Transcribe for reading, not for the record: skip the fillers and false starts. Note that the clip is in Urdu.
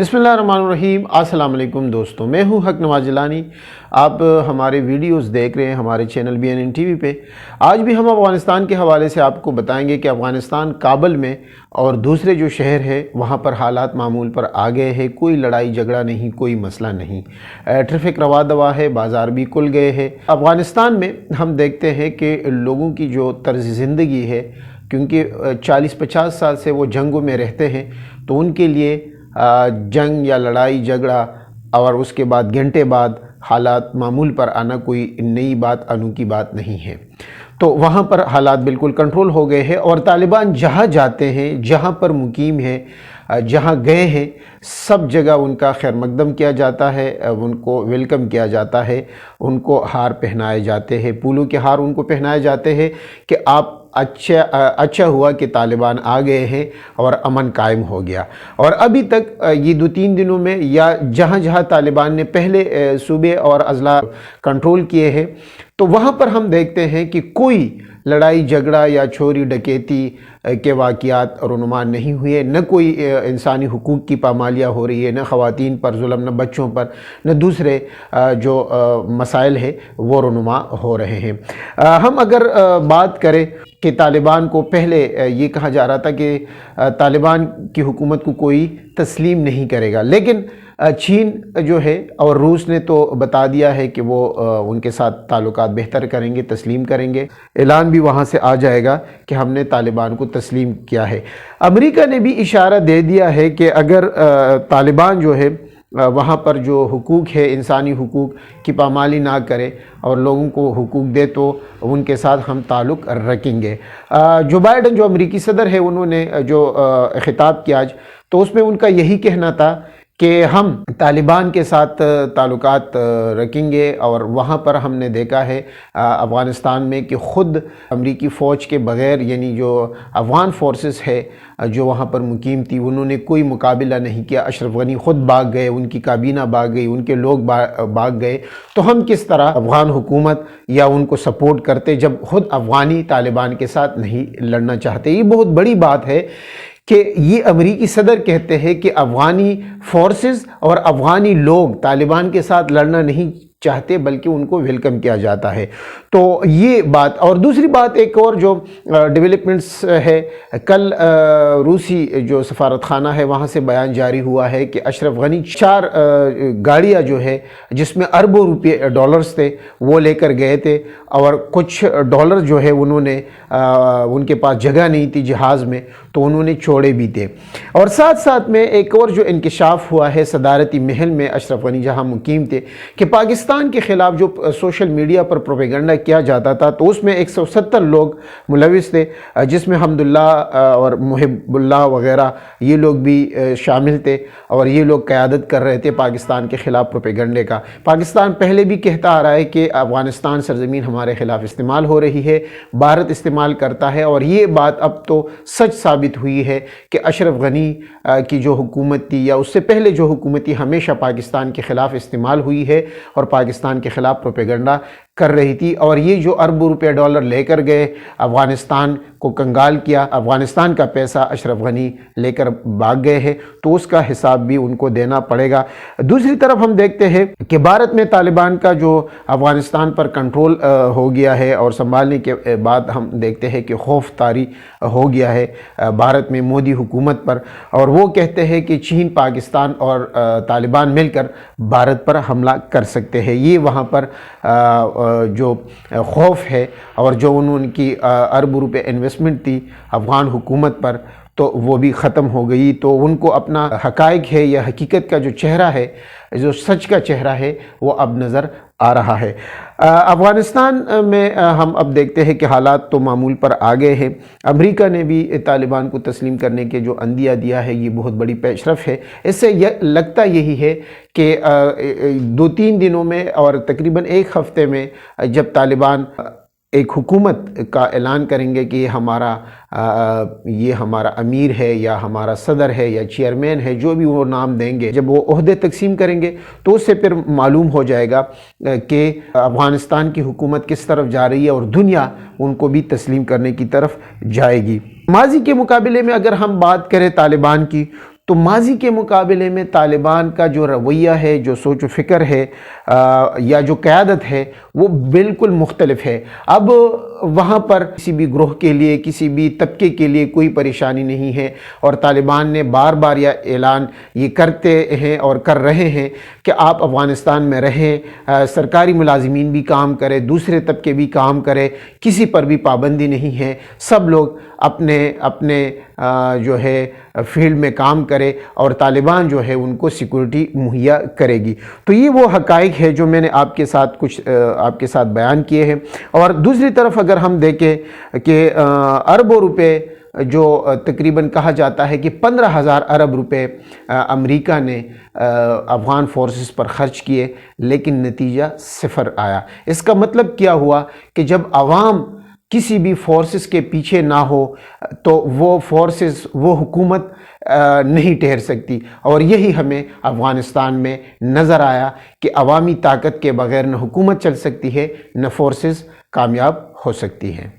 بسم اللہ الرحمن الرحیم۔ السلام علیکم دوستوں، میں ہوں حق نواز جیلانی۔ آپ ہمارے ویڈیوز دیکھ رہے ہیں ہمارے چینل BNNTV پہ۔ آج بھی ہم افغانستان کے حوالے سے آپ کو بتائیں گے کہ افغانستان کابل میں اور دوسرے جو شہر ہے وہاں پر حالات معمول پر آ گئے ہیں۔ کوئی لڑائی جھگڑا نہیں، کوئی مسئلہ نہیں، ٹریفک روا دوا ہے، بازار بھی کھل گئے ہیں۔ افغانستان میں ہم دیکھتے ہیں کہ لوگوں کی جو طرز زندگی ہے، کیونکہ 40-50 سال سے وہ جنگوں میں رہتے ہیں، تو ان کے لیے جنگ یا لڑائی جھگڑا اور اس کے بعد گھنٹے بعد حالات معمول پر آنا کوئی نئی بات، انوکھی بات نہیں ہے۔ تو وہاں پر حالات بالکل کنٹرول ہو گئے ہیں، اور طالبان جہاں جاتے ہیں، جہاں پر مقیم ہیں، جہاں گئے ہیں، سب جگہ ان کا خیر مقدم کیا جاتا ہے، ان کو ویلکم کیا جاتا ہے، ان کو ہار پہنائے جاتے ہیں، پھولوں کے ہار ان کو پہنائے جاتے ہیں کہ آپ اچھا ہوا کہ طالبان آ گئے ہیں اور امن قائم ہو گیا۔ اور ابھی تک یہ 2-3 دنوں میں یا جہاں جہاں طالبان نے پہلے صوبے اور اضلاع کنٹرول کیے ہیں، تو وہاں پر ہم دیکھتے ہیں کہ کوئی لڑائی جھگڑا یا چوری ڈکیتی کے واقعات رونما نہیں ہوئے، نہ کوئی انسانی حقوق کی پامالیاں ہو رہی ہے، نہ خواتین پر ظلم، نہ بچوں پر، نہ دوسرے جو مسائل ہیں وہ رونما ہو رہے ہیں۔ ہم اگر بات کریں کہ طالبان کو پہلے یہ کہا جا رہا تھا کہ طالبان کی حکومت کو کوئی تسلیم نہیں کرے گا، لیکن چین جو ہے اور روس نے تو بتا دیا ہے کہ وہ ان کے ساتھ تعلقات بہتر کریں گے، تسلیم کریں گے۔ اعلان بھی وہاں سے آ جائے گا کہ ہم نے طالبان کو تسلیم کیا ہے۔ امریکہ نے بھی اشارہ دے دیا ہے کہ اگر طالبان جو ہے وہاں پر جو حقوق ہے، انسانی حقوق کی پامالی نہ کرے اور لوگوں کو حقوق دے، تو ان کے ساتھ ہم تعلق رکھیں گے۔ جو بائیڈن جو امریکی صدر ہے، انہوں نے جو خطاب کیا آج، تو اس میں ان کا یہی کہنا تھا کہ ہم طالبان کے ساتھ تعلقات رکھیں گے، اور وہاں پر ہم نے دیکھا ہے افغانستان میں کہ خود امریکی فوج کے بغیر، یعنی جو افغان فورسز ہے جو وہاں پر مقیم تھی، انہوں نے کوئی مقابلہ نہیں کیا۔ اشرف غنی خود بھاگ گئے، ان کی کابینہ بھاگ گئی، ان کے لوگ بھاگ گئے، تو ہم کس طرح افغان حکومت یا ان کو سپورٹ کرتے جب خود افغانی طالبان کے ساتھ نہیں لڑنا چاہتے؟ یہ بہت بڑی بات ہے کہ یہ امریکی صدر کہتے ہیں کہ افغانی فورسز اور افغانی لوگ طالبان کے ساتھ لڑنا نہیں چاہتے، بلکہ ان کو ویلکم کیا جاتا ہے۔ تو یہ بات، اور دوسری بات ایک اور جو ڈیولپمنٹس ہے، کل روسی جو سفارت خانہ ہے وہاں سے بیان جاری ہوا ہے کہ اشرف غنی 4 گاڑیاں جو ہے جس میں اربوں روپے ڈالرز تھے وہ لے کر گئے تھے، اور کچھ ڈالر جو ہے انہوں نے ان کے پاس جگہ نہیں تھی جہاز میں، تو انہوں نے چھوڑے بھی تھے۔ اور ساتھ ساتھ میں ایک اور جو انکشاف ہوا ہے صدارتی محل میں اشرف غنی جہاں مقیم تھے، کہ پاکستان کے خلاف جو سوشل میڈیا پر پروپیگنڈا کیا جاتا تھا، تو اس میں 170 لوگ ملوث تھے، جس میں حمداللہ اور محب اللہ وغیرہ یہ لوگ بھی شامل تھے، اور یہ لوگ قیادت کر رہے تھے پاکستان کے خلاف پروپیگنڈے کا۔ پاکستان پہلے بھی کہتا آ رہا ہے کہ افغانستان سرزمین ہمارے خلاف استعمال ہو رہی ہے، بھارت استعمال کرتا ہے، اور یہ بات اب تو سچ ثابت ہوئی ہے کہ اشرف غنی کی جو حکومت تھی یا اس سے پہلے جو حکومت تھی، ہمیشہ پاکستان کے خلاف استعمال ہوئی ہے اور پاکستان کے خلاف پروپیگنڈا کر رہی تھی۔ اور یہ جو اربوں روپے ڈالر لے کر گئے، افغانستان کو کنگال کیا، افغانستان کا پیسہ اشرف غنی لے کر بھاگ گئے ہیں، تو اس کا حساب بھی ان کو دینا پڑے گا۔ دوسری طرف ہم دیکھتے ہیں کہ بھارت میں طالبان کا جو افغانستان پر کنٹرول ہو گیا ہے، اور سنبھالنے کے بعد ہم دیکھتے ہیں کہ خوف طاری ہو گیا ہے بھارت میں مودی حکومت پر، اور وہ کہتے ہیں کہ چین، پاکستان اور طالبان مل کر بھارت پر حملہ کر سکتے ہیں۔ یہ وہاں پر جو خوف ہے، اور جو انہوں کی ارب روپے انویسٹمنٹ تھی افغان حکومت پر، تو وہ بھی ختم ہو گئی۔ تو ان کو اپنا حقائق ہے یا حقیقت کا جو چہرہ ہے، جو سچ کا چہرہ ہے، وہ اب نظر آ رہا ہے۔ افغانستان میں ہم اب دیکھتے ہیں کہ حالات تو معمول پر آ گئے ہیں۔ امریکہ نے بھی طالبان کو تسلیم کرنے کے جو عندیہ دیا ہے، یہ بہت بڑی پیش رفت ہے۔ اس سے لگتا یہی ہے کہ 2-3 دنوں میں اور تقریباً 1 ہفتے میں جب طالبان ایک حکومت کا اعلان کریں گے کہ یہ ہمارا امیر ہے یا ہمارا صدر ہے یا چیئرمین ہے، جو بھی وہ نام دیں گے، جب وہ عہدے تقسیم کریں گے، تو اس سے پھر معلوم ہو جائے گا کہ افغانستان کی حکومت کس طرف جا رہی ہے، اور دنیا ان کو بھی تسلیم کرنے کی طرف جائے گی۔ ماضی کے مقابلے میں اگر ہم بات کریں طالبان کی، تو ماضی کے مقابلے میں طالبان کا جو رویہ ہے، جو سوچ و فکر ہے یا جو قیادت ہے وہ بالکل مختلف ہے۔ اب وہاں پر کسی بھی گروہ کے لیے، کسی بھی طبقے کے لیے کوئی پریشانی نہیں ہے، اور طالبان نے بار بار یہ اعلان یہ کرتے ہیں اور کر رہے ہیں کہ آپ افغانستان میں رہیں، سرکاری ملازمین بھی کام کریں، دوسرے طبقے بھی کام کریں، کسی پر بھی پابندی نہیں ہے، سب لوگ اپنے اپنے جو ہے فیلڈ میں کام کرے اور طالبان جو ہے ان کو سیکورٹی مہیا کرے گی۔ تو یہ وہ حقائق ہے جو میں نے آپ کے ساتھ بیان کیے ہیں۔ اور دوسری طرف اگر ہم دیکھیں کہ اربوں روپے جو تقریباً کہا جاتا ہے کہ 15,000 ارب روپے امریکہ نے افغان فورسز پر خرچ کیے، لیکن نتیجہ صفر آیا۔ اس کا مطلب کیا ہوا کہ جب عوام کسی بھی فورسز کے پیچھے نہ ہو تو وہ فورسز، وہ حکومت نہیں ٹھہر سکتی، اور یہی ہمیں افغانستان میں نظر آیا کہ عوامی طاقت کے بغیر نہ حکومت چل سکتی ہے، نہ فورسز کامیاب ہو سکتی ہیں۔